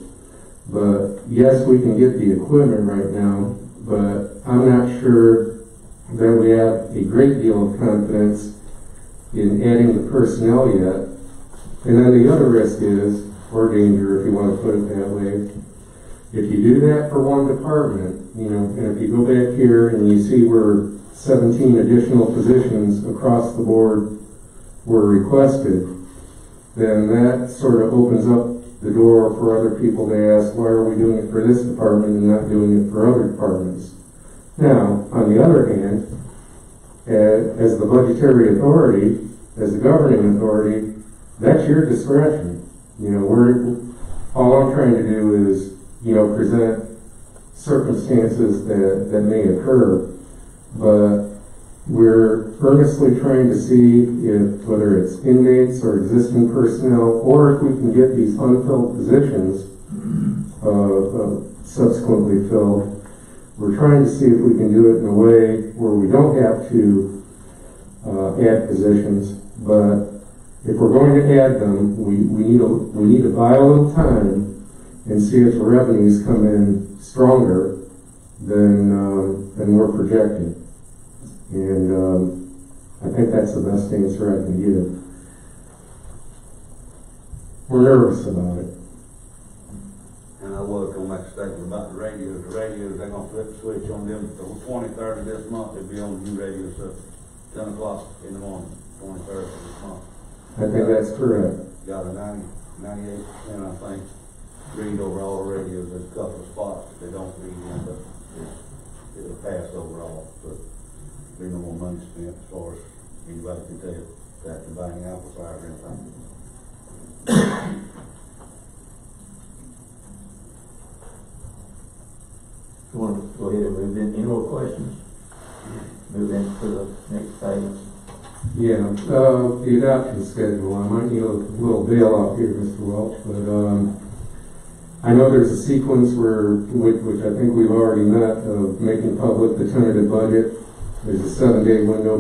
But yes, we can get the equipment right now, but I'm not sure that we have a great deal of confidence in adding the personnel yet. And then the other risk is, or danger if you want to put it that way, if you do that for one department, and if you go back here and you see where 17 additional positions across the board were requested, then that sort of opens up the door for other people to ask, why are we doing it for this department and not doing it for other departments? Now, on the other hand, as the budgetary authority, as the governing authority, that's your discretion. All I'm trying to do is, present circumstances that may occur, but we're earnestly trying to see if, whether it's inmates or existing personnel, or if we can get these unfilled positions subsequently filled. We're trying to see if we can do it in a way where we don't have to add positions, but if we're going to add them, we need to buy a little time and see if the revenues come in stronger than we're projecting. And I think that's the best answer I can give. We're nervous about it. And I was going to make a statement about the radios. The radios, they're going to flip the switch on them. The 23rd of this month, they'll be on the new radios at 10 o'clock in the morning, 23rd of this month. I think that's correct. Got a 98%, I think, read over all the radios. There's a couple of spots that they don't read in, but it'll pass overall. But there'll be no more money spent as far as anybody can tell after buying amplifiers or anything. You want to go ahead and move in? Any more questions? Move into the next phase. Yeah, the adoption schedule. I might need a little bailout here, Mr. Welch, but I know there's a sequence which I think we've already met, of making public the tentative budget. There's a 7-day window a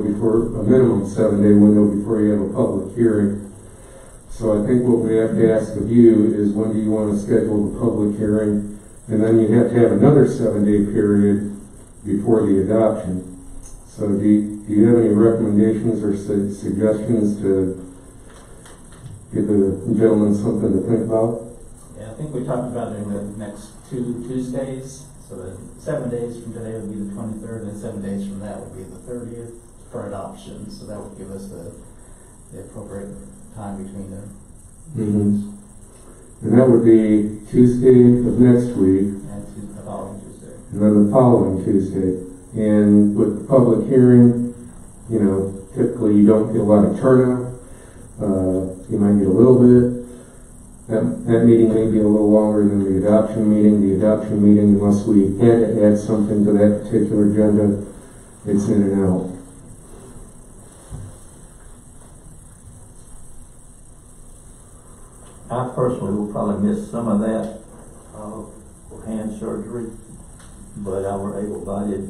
minimum 7-day window before you have a public hearing. So I think what we have to ask of you is, when do you want to schedule the public hearing? And then you have to have another 7-day period before the adoption. So do you have any recommendations or suggestions to give the gentleman something to think about? Yeah, think we talked about it in the next 2 Tuesdays, so that 7 days from today would be the 23rd, and 7 days from that would be the 30th for adoption, so that would give us the appropriate time between the Mm-hmm. And that would be Tuesday of next week, and the following Tuesday. and then the following Tuesday. And with the public hearing, you know, typically you don't get a lot of turnout. You might get a little bit. That meeting may be a little longer than the adoption meeting. The adoption meeting, unless we had to add something to that particular agenda, it's in and out. I personally will probably miss some of that, for hand surgery, but our able-bodied,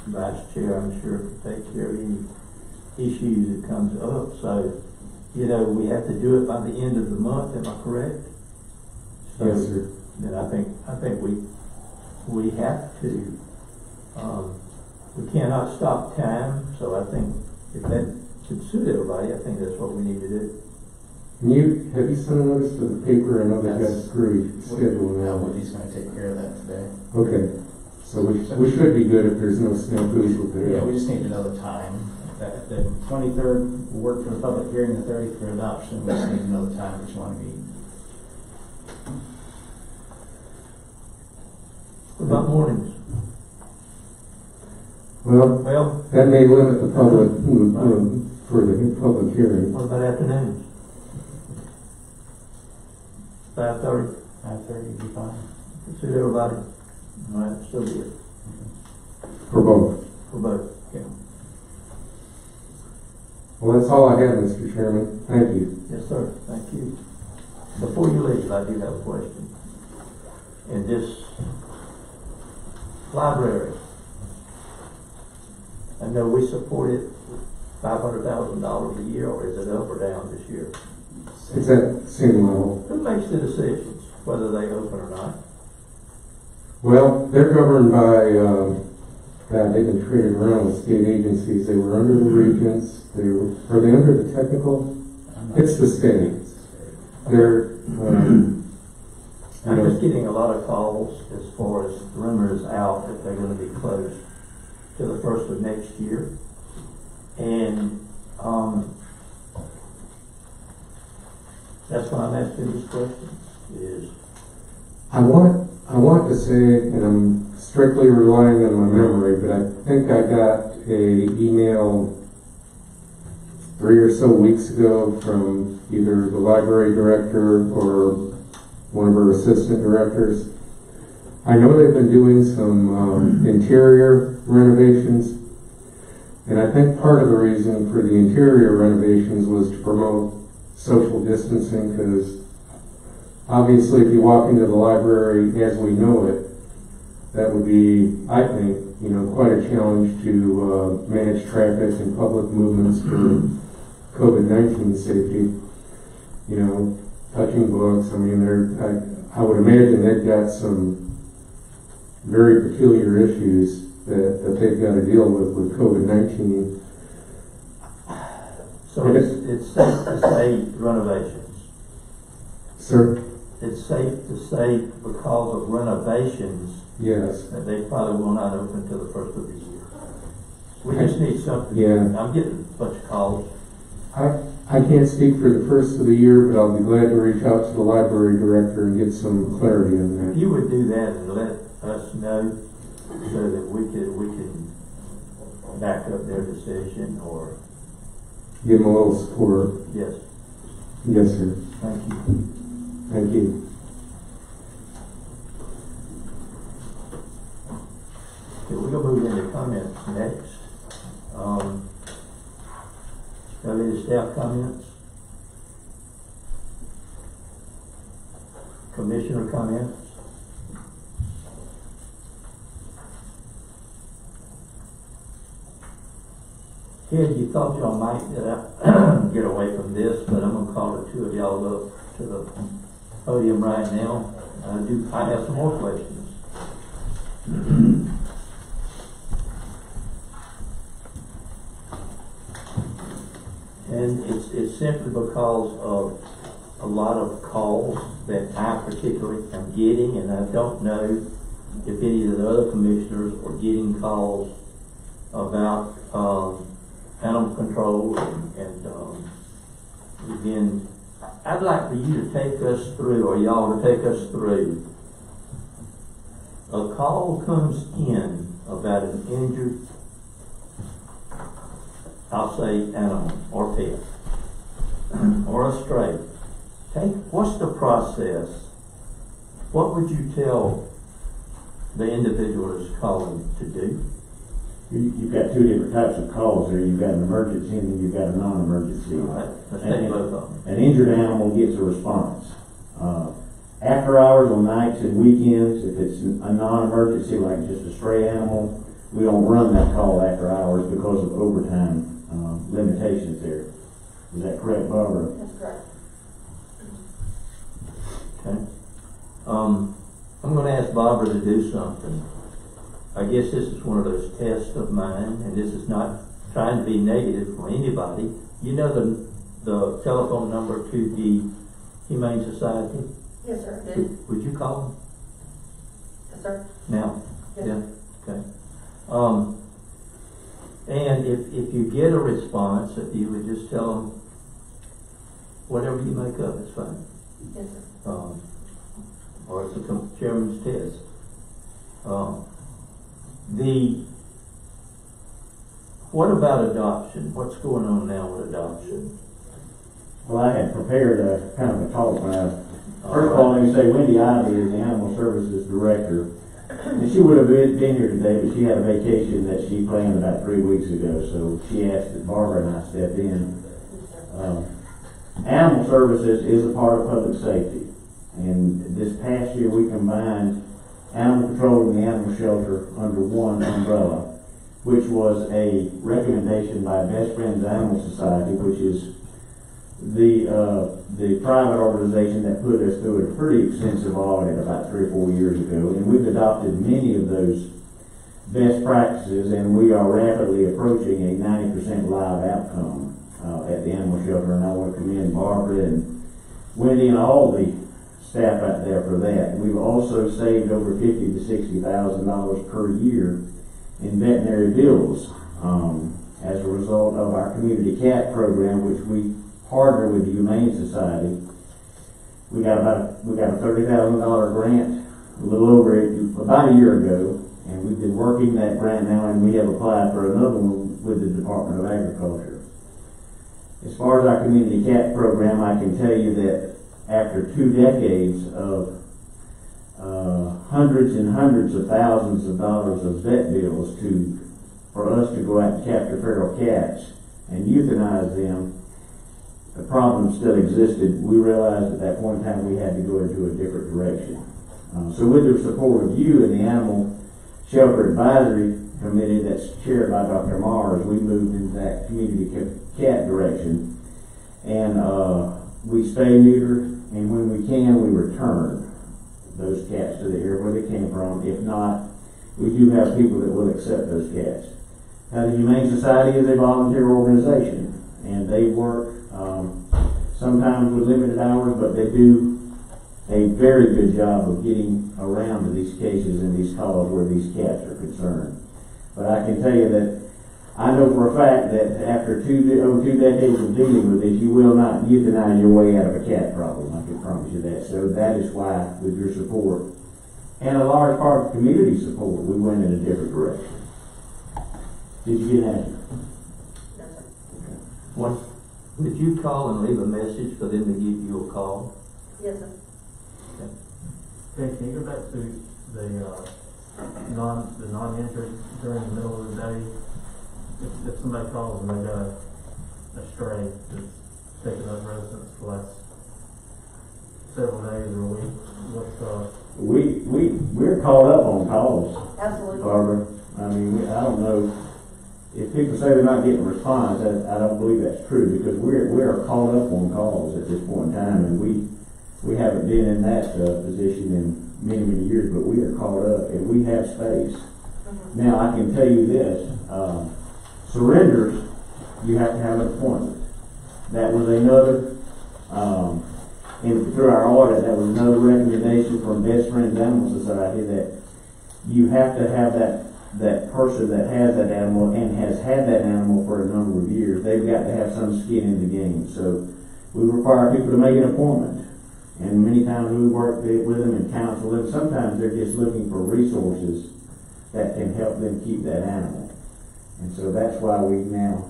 vice chair, I'm sure, can take care of any issues that comes up. So, you know, we have to do it by the end of the month, am I correct? So, Yes, sir. then I think we have to, we cannot stop time, so I think if that should suit everybody, I think that's what we need to do. And have you sent a notice to the paper? I know they got Yes. screwed scheduling now. Woody's going to take care of that today. Okay, so we should be good if there's no snafus with Yeah, it. we just need to know the time. The 23rd will work for the public hearing, the 30th for adoption. We just need to know the time which one to meet. What about mornings? Well, Well, that may limit the public, for the public hearing. what about afternoons? 5:30, 5:30 would be fine. suit everybody? All right, so be it, For both. for both. Okay. Well, that's all I have, Mr. Chairman. Thank you. Yes, sir, thank you. Before you leave, I do have a question. In this library, I know we supported $500,000 a year, or is it up or down this year? It's at the same level. Who makes the decisions, whether they open or not? Well, they're governed by, they've been traded around with state agencies. They were under the regents. Are they under the technical? It's the state. They're, I'm just getting a lot of calls as far as rumors out that they're gonna be closed to the first of next year. And, that's why I'm asking these questions, is, I want to say, and I'm strictly relying on my memory, but I think I got a email 3 or so weeks ago from either the library director or one of her assistant directors. I know they've been doing some interior renovations, and I think part of the reason for the interior renovations was to promote social distancing, because obviously if you walk into the library as we know it, that would be, I think, you know, quite a challenge to manage traffic and public movements for COVID-19 safety. You know, touching books, I mean, I would imagine they've got some very peculiar issues that they've got to deal with COVID-19. so it's safe to say renovations. Sir? It's safe to say because of renovations Yes. that they probably will not open till the first of the year. We just need something. Yeah. I'm getting a bunch of calls. I can't speak for the first of the year, but I'll be glad to reach out to the library director and get some clarity on If that. you would do that and let us know so that we can back up their decision, or, Give them a little support. yes, Yes, sir. thank you. Thank you. Okay, we're gonna move into comments next. Got any staff comments? Commissioner comments? Ted, you thought y'all might get away from this, but I'm gonna call the two of y'all up to the podium right now. I have some more questions. And it's simply because of a lot of calls that I particularly am getting, and I don't know if any of the other commissioners are getting calls about, animal control and again, I'd like for you to take us through, or y'all to take us through. A call comes in about an injured, I'll say animal or pet or a stray. What's the process? What would you tell the individual that's calling to do? You've got two different types of calls there. You've got an emergency and then you've got a non-emergency. All right, let's take both of them. An injured animal gets a response. After hours on nights and weekends, if it's a non-emergency, like just a stray animal, we don't run that call after hours because of overtime limitations there. Is that correct, Barbara? That's correct. Okay. I'm going to ask Barbara to do something. I guess this is one of those tests of mine, and this is not trying to be negative for anybody. You know the telephone number to the Humane Society? Yes, sir. Would you call them Yes, sir. now? Yes. Yeah. Okay. And if you get a response, if you would just tell them whatever you make up, it's fine. Yes, sir. Or it's a chairman's test. What about adoption? What's going on now with adoption? Well, I had prepared a kind of a talk. First of all, let me say Wendy Ivy is the Animal Services Director. And she would have been here today, but she had a vacation that she planned about 3 weeks ago, so she asked that Barbara and I step in. Animal Services is a part of public safety. And this past year we combined animal control and the animal shelter under one umbrella, which was a recommendation by Best Friends Animal Society, which is the private organization that put us through a pretty extensive audit about 3 or 4 years ago. And we've adopted many of those best practices, and we are rapidly approaching a 90% live outcome at the animal shelter. And I want to commend Barbara and Wendy and all the staff out there for that. We've also saved over $50,000 to $60,000 per year in veterinary bills as a result of our community cat program, which we partner with the Humane Society. We got a $30,000 grant a little over about a year ago, and we've been working that grant now, and we have applied for another one with the Department of Agriculture. As far as our community cat program, I can tell you that after 2 decades of hundreds and hundreds of thousands of dollars of vet bills for us to go out and capture feral cats and euthanize them, the problem still existed. We realized at that point in time we had to go into a different direction. So with the support of you and the Animal Shelter Advisory Committee that's chaired by Dr. Mars, we moved into that community cat direction. And we stay neuter, and when we can, we return those cats to the area where they came from. If not, we do have people that will accept those cats. Now, the Humane Society is a volunteer organization, and they work sometimes with limited hours, but they do a very good job of getting around to these cases and these calls where these cats are concerned. But I can tell you that I know for a fact that after 2 decades of dealing with this, you will not euthanize your way out of a cat problem. I can promise you that. So that is why, with your support and a large part of community support, we went in a different direction. Did you get an answer? No, sir. What, would you call and leave a message for them to give you a call? Yes, sir. Okay, can you go back to the non-injured during the middle of the day? If somebody calls and they got a stray that's taken up residence for the last several days or a week, We're caught up on calls, Absolutely. Barbara. I mean, I don't know if people say they're not getting a response. I don't believe that's true, because we are caught up on calls at this point in time, and we haven't been in that position in many years, but we are caught up and we have space. Mm-hmm. Now, I can tell you this. Surrenders, you have to have an appointment. That was another and through our audit, that was another recommendation from Best Friends Animal Society, that you have to have that person that has that animal and has had that animal for a number of years. They've got to have some skin in the game. So we require people to make an appointment. And many times we work with them and counsel them. Sometimes they're just looking for resources that can help them keep that animal. And so that's why we now,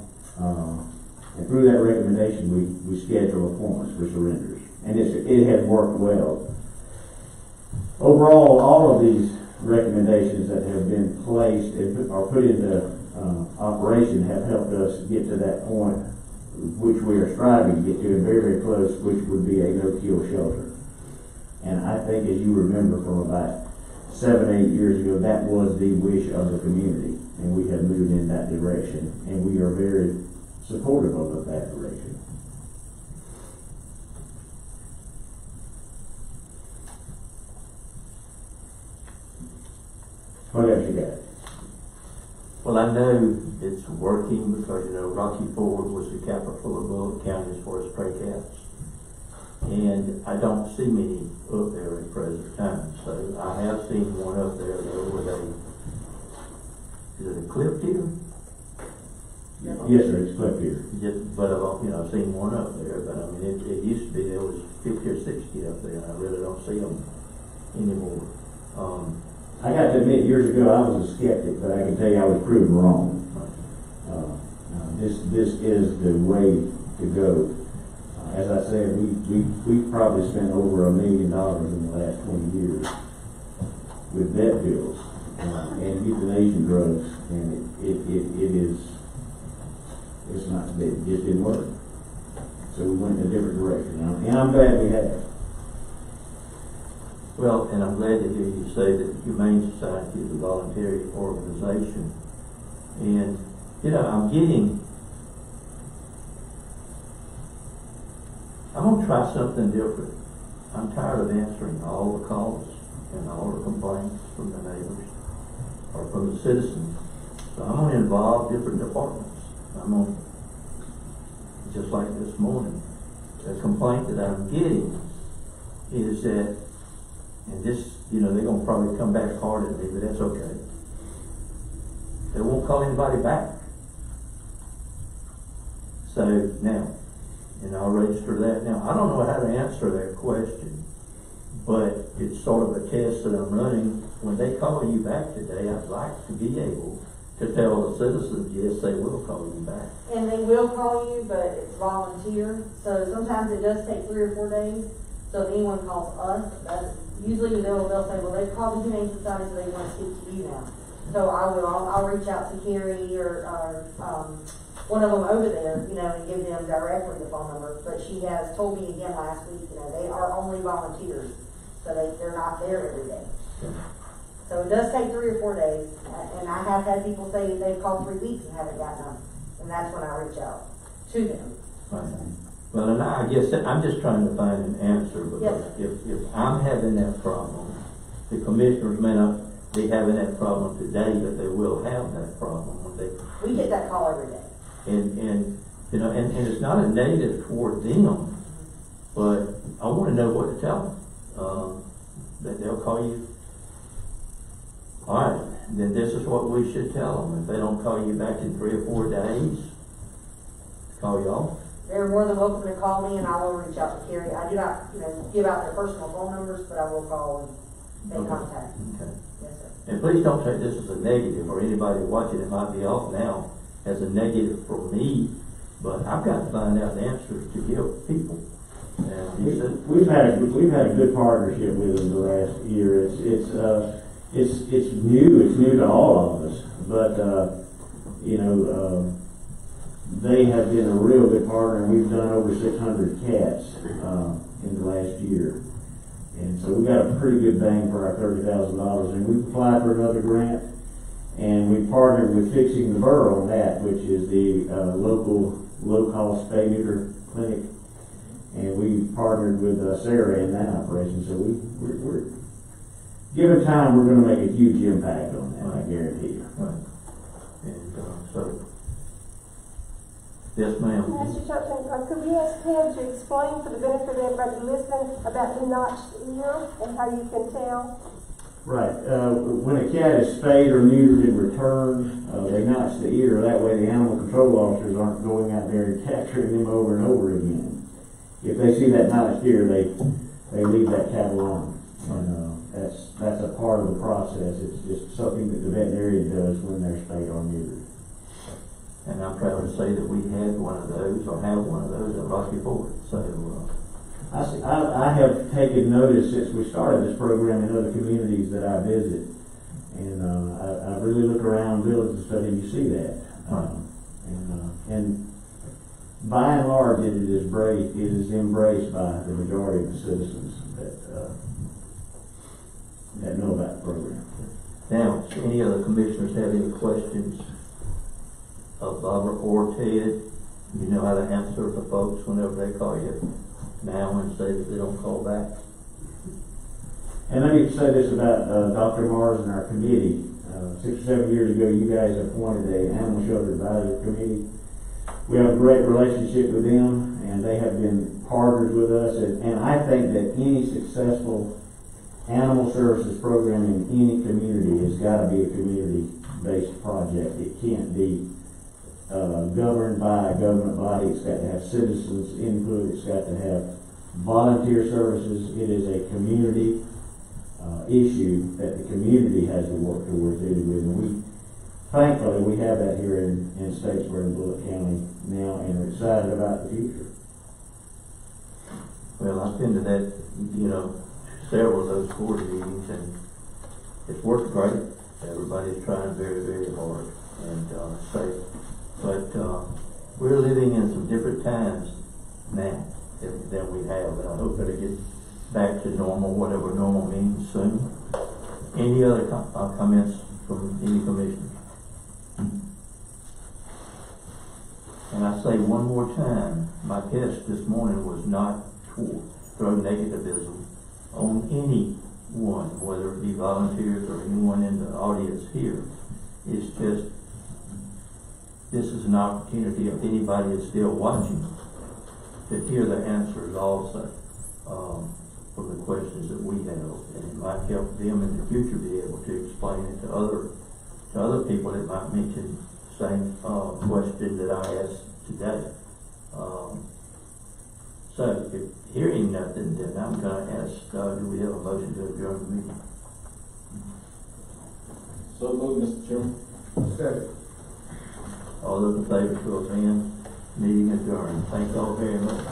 and through that recommendation, we schedule appointments for surrenders. And it has worked well. Overall, all of these recommendations that have been placed and are put into operation have helped us get to that point which we are striving to get to, and very, very close, which would be a no-kill shelter. And I think, as you remember from about 7, 8 years ago, that was the wish of the community, and we have moved in that direction, and we are very supportive of that direction. What else you got? Well, I know it's working because, Rocky Ford was the capital of Bullock County as far as prey cats. And I don't see many up there at present time. So I have seen one up there though with is it a clip deer? Yes, sir, it's clipped here. But I've seen one up there, but I mean, it used to be there was 50 or 60 up there, and I really don't see them anymore. I got to admit, years ago I was a skeptic, but I can tell you I was proven wrong. This is the way to go. As I said, we probably spent over $1 million in the last 20 years with vet bills and euthanasia drugs, and it just didn't work. So we went in a different direction, and I'm glad we have. Well, and I'm glad to hear you say that Humane Society is a voluntary organization. And, I'm going to try something different. I'm tired of answering all the calls and all the complaints from the neighbors or from the citizens. So I'm going to involve different departments. Just like this morning, the complaint that I'm getting is that, and this, they're going to probably come back hard at me, but that's okay. They won't call anybody back. So now, and I'll register that now. I don't know how to answer that question, but it's sort of a test that I'm running. When they call you back today, I'd like to be able to tell the citizens, yes, they will call you back. And they will call you, but it's volunteer, so sometimes it does take 3 or 4 days. So if anyone calls us, usually they'll say, well, they've called the Humane Society, so they want to speak to you now. So I'll reach out to Carrie or one of them over there, and give them directly the phone number. But she has told me again last week, they are only volunteers, so they're not there every day. So it does take 3 or 4 days, and I have had people say they've called 3 weeks and haven't gotten them, and that's when I reach out to them. Right. Well, and I guess I'm just trying to find an answer, because if I'm having that problem, the commissioners may not be having that problem today, but they will have that problem when they. We get that call every day. And it's not a negative toward them, but I want to know what to tell them. That they'll call you. All right, then this is what we should tell them. If they don't call you back in 3 or 4 days, call y'all. They're more than welcome to call me, and I will reach out to Carrie. I do not, give out their personal phone numbers, but I will call and make contact. Okay. Yes, sir. And please don't take this as a negative, or anybody watching it might be off now as a negative for me, but I've got to find out the answers to give people. And he said, We've had a good partnership with them the last year. It's new to all of us, but they have been a real good partner, and we've done over 600 cats in the last year. And so we got a pretty good bang for our $30,000, and we've applied for another grant, and we partnered with Fixing the Burr on that, which is the local low-cost spay-neuter clinic, and we partnered with Sarah in that operation. So we're given time, we're going to make a huge impact on that, I guarantee you. right. And so Yes, ma'am. Mr. Johnson, could we ask Pam to explain for the benefit of everybody listening about the notched ear and how you can tell? Right, when a cat is spayed or neutered in return, they notch the ear, that way the animal control officers aren't going out there and capturing them over and over again. If they see that notched ear, they leave that cat alone. And, that's a part of the process. It's just something that the veterinarian does when they're spayed or neutered. And I'm proud to say that we had one of those, or have one of those at Rocky Ford, so, I have taken notice since we started this program in other communities that I visit, and I really look around villages and stuff, and you see that. And by and large, it is embraced by the majority of the citizens that know about the program. now, any other commissioners have any questions of Barbara or Ted? You know how to answer the folks whenever they call you now and say that they don't call back. And let me say this about Dr. Mars and our committee. 6 or 7 years ago, you guys appointed an animal shelter advisory committee. We have a great relationship with them, and they have been partners with us. And I think that any successful animal services program in any community has got to be a community-based project. It can't be governed by a government body. It's got to have citizens' input. It's got to have volunteer services. It is a community issue that the community has to work towards dealing with. And thankfully, we have that here in Statesboro and Bullitt County now, and we're excited about the future. Well, I've been to that, several of those board meetings, and it's worked great. Everybody's trying very, very hard and safe. But we're living in some different times now than we have, and I hope that it gets back to normal, whatever normal means soon. Any other comments from any commissioners? And I say one more time, my test this morning was not to throw negativism on anyone, whether it be volunteers or anyone in the audience here. It's just, this is an opportunity, if anybody is still watching, to hear the answers also from the questions that we have, and it might help them in the future be able to explain it to other people that might mention the same question that I asked today. So, if hearing nothing, then I'm going to ask, do we have a motion to adjourn the meeting? So moved, Mr. Chairman. Second. All those in favor, show of hands. Meeting adjourned. Thank you all very much.